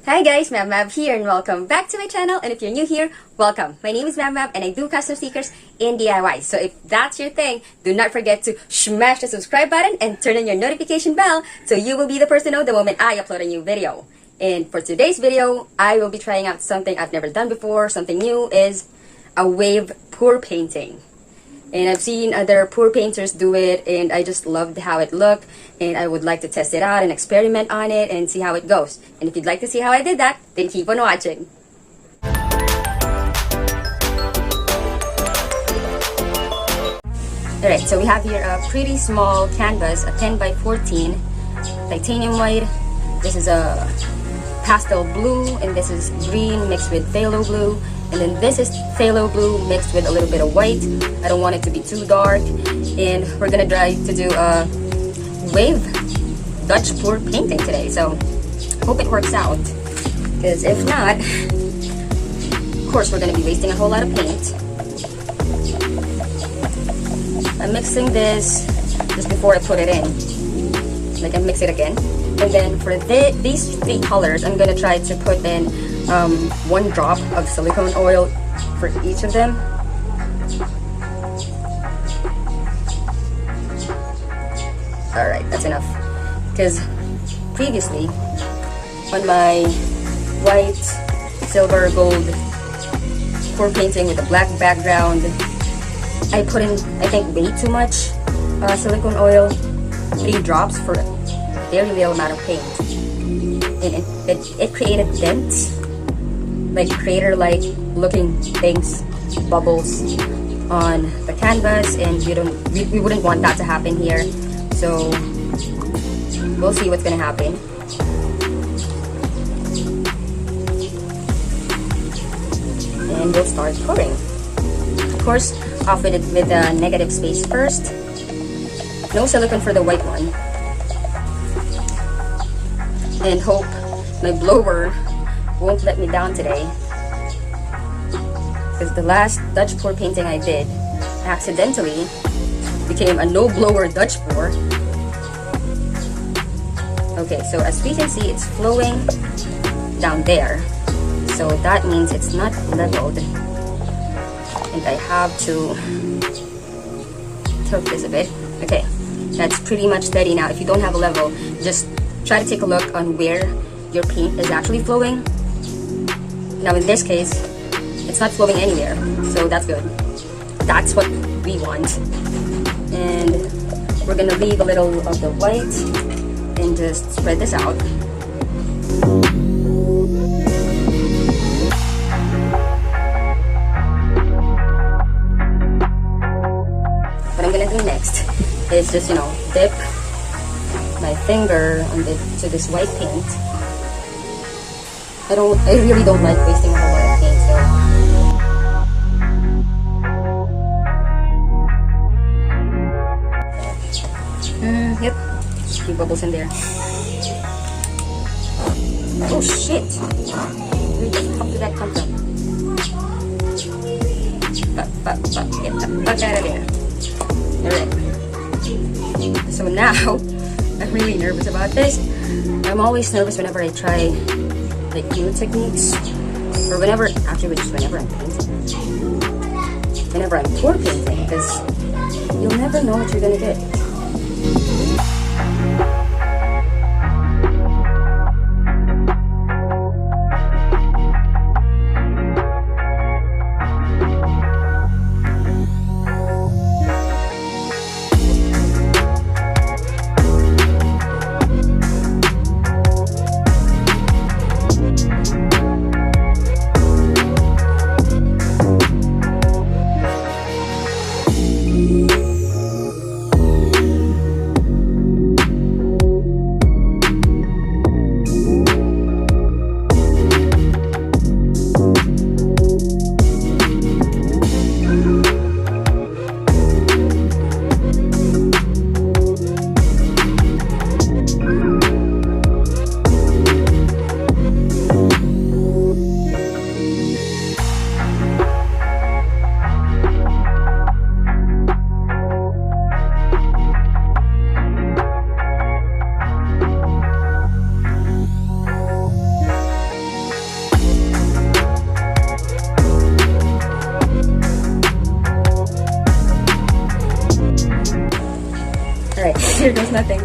Hi guys, Mab here and welcome back to my channel, and if you're new here, welcome. My name is Mab and I do custom stickers in DIY. So if that's your thing, do not forget to smash the subscribe button and turn on your notification bell so you will be the first to know the moment I upload a new video. And for today's video, I will be trying out something I've never done before. Something new is a wave pour painting. And I've seen other pour painters do it, and I just loved how it looked, and I would like to test it out and experiment on it and see how it goes. And if you'd like to see how I did that, then keep on watching. Alright, so we have here a pretty small canvas, a 10 by 14 titanium white. This is a pastel blue, and this is green mixed with phthalo blue. And then this is phthalo blue mixed with a little bit of white. I don't want it to be too dark. And we're gonna try to do a wave Dutch pour painting today. So hope it works out. Because if not, of course we're gonna be wasting a whole lot of paint. I'm mixing this just before I put it in. Like I mix it again. And then for these three colors, I'm gonna try to put in 1 drop of silicone oil for each of them. Alright, that's enough. Because previously, on my white, silver, gold pour painting with a black background, I put in, I think, way too much silicone oil. 3 drops for a very little amount of paint. And it created dents, like crater-like looking things, bubbles on the canvas, and we wouldn't want that to happen here. So we'll see what's gonna happen. And we'll start pouring. Of course, off with it with a negative space first. No silicone for the white one. And hope my blower won't let me down today, because the last Dutch pour painting I did accidentally became a no blower Dutch pour. Okay, so as we can see, it's flowing down there, so that means it's not leveled, and I have to tilt this a bit. Okay, that's pretty much steady now. If you don't have a level, just try to take a look on where your paint is actually flowing. Now in this case, it's not flowing anywhere, so that's good. That's what we want. And we're gonna leave a little of the white and just spread this out. What I'm gonna do next is just, dip my finger to this white paint. I really don't like wasting a whole lot of paint, so. Yep, a few bubbles in there. Oh shit! Where the fuck did that come from? Get the fuck out of there. Alright. So now, I'm really nervous about this. I'm always nervous whenever I try like new techniques, or whenever I'm painting, whenever I'm pour painting, because you'll never know what you're gonna get. Here goes nothing.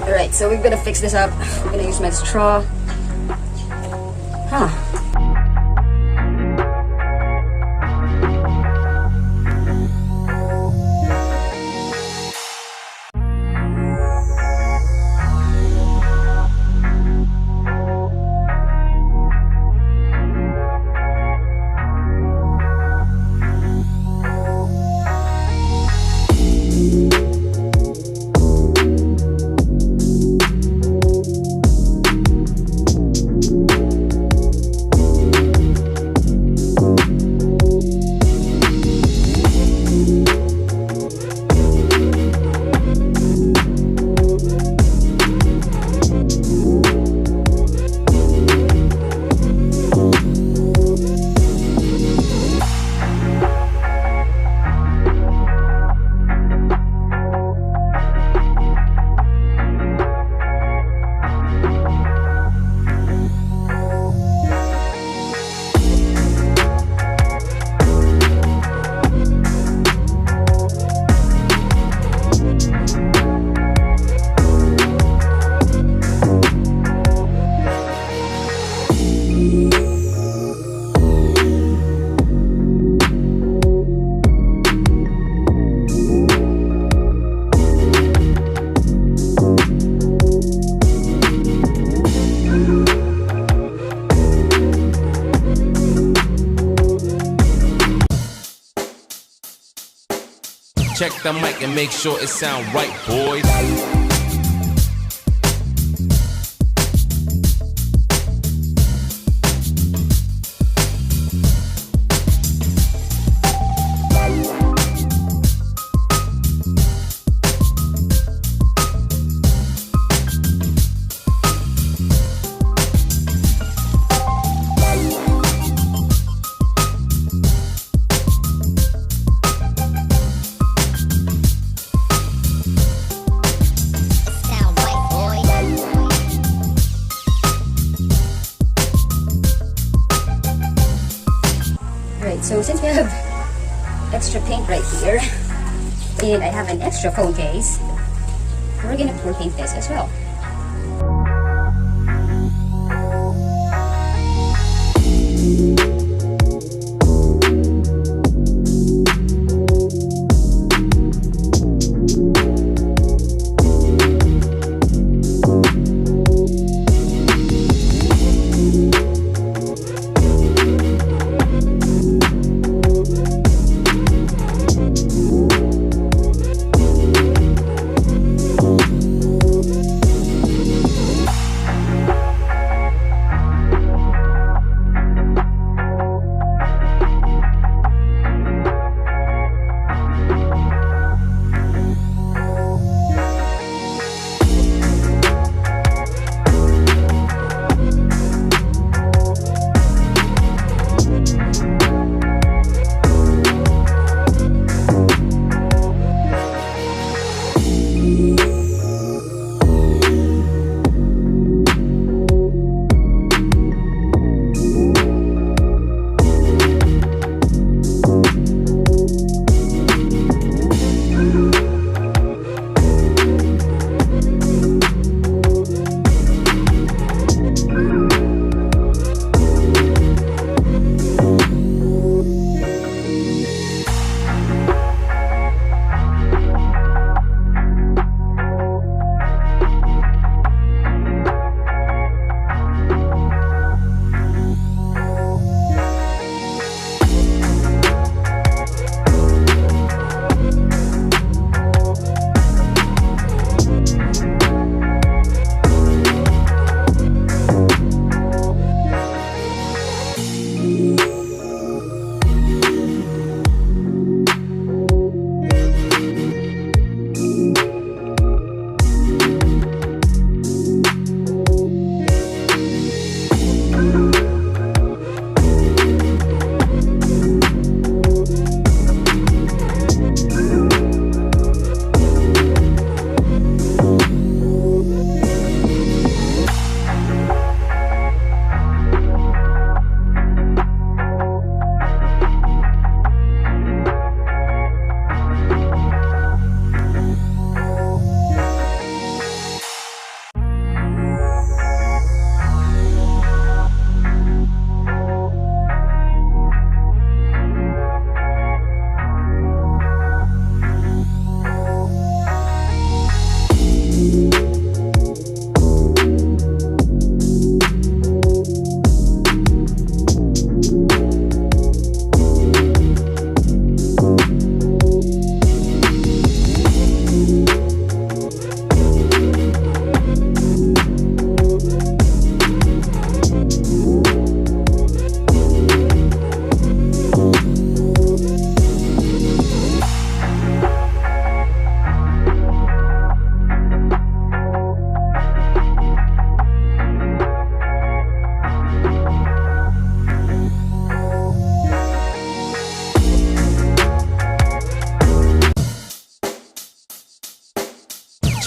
Alright, so we're gonna fix this up. I'm gonna use my straw. Huh. Check the mic and make sure it sound right, boys. So since we have extra paint right here, and I have an extra phone case, we're gonna pour paint this as well.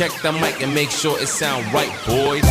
check the mic and make sure it sound right, boys.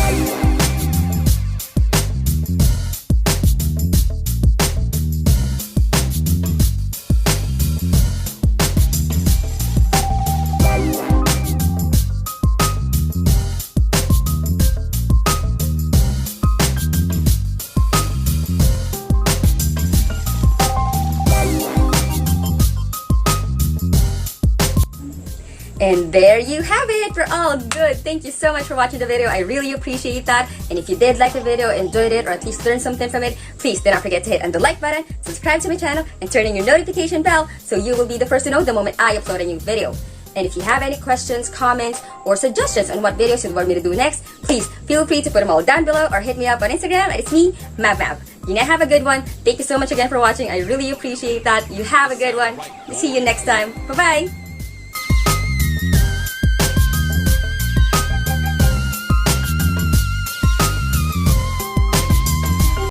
And there you have it. We're all good. Thank you so much for watching the video. I really appreciate that. And if you did like the video, enjoyed it, or at least learned something from it, please do not forget to hit on the like button, subscribe to my channel, and turn on your notification bell so you will be the first to know the moment I upload a new video. And if you have any questions, comments, or suggestions on what videos you'd want me to do next, please feel free to put them all down below or hit me up on Instagram. It's me, Mav. You now have a good one. Thank you so much again for watching. I really appreciate that. You have a good one. See you next time. Bye-bye.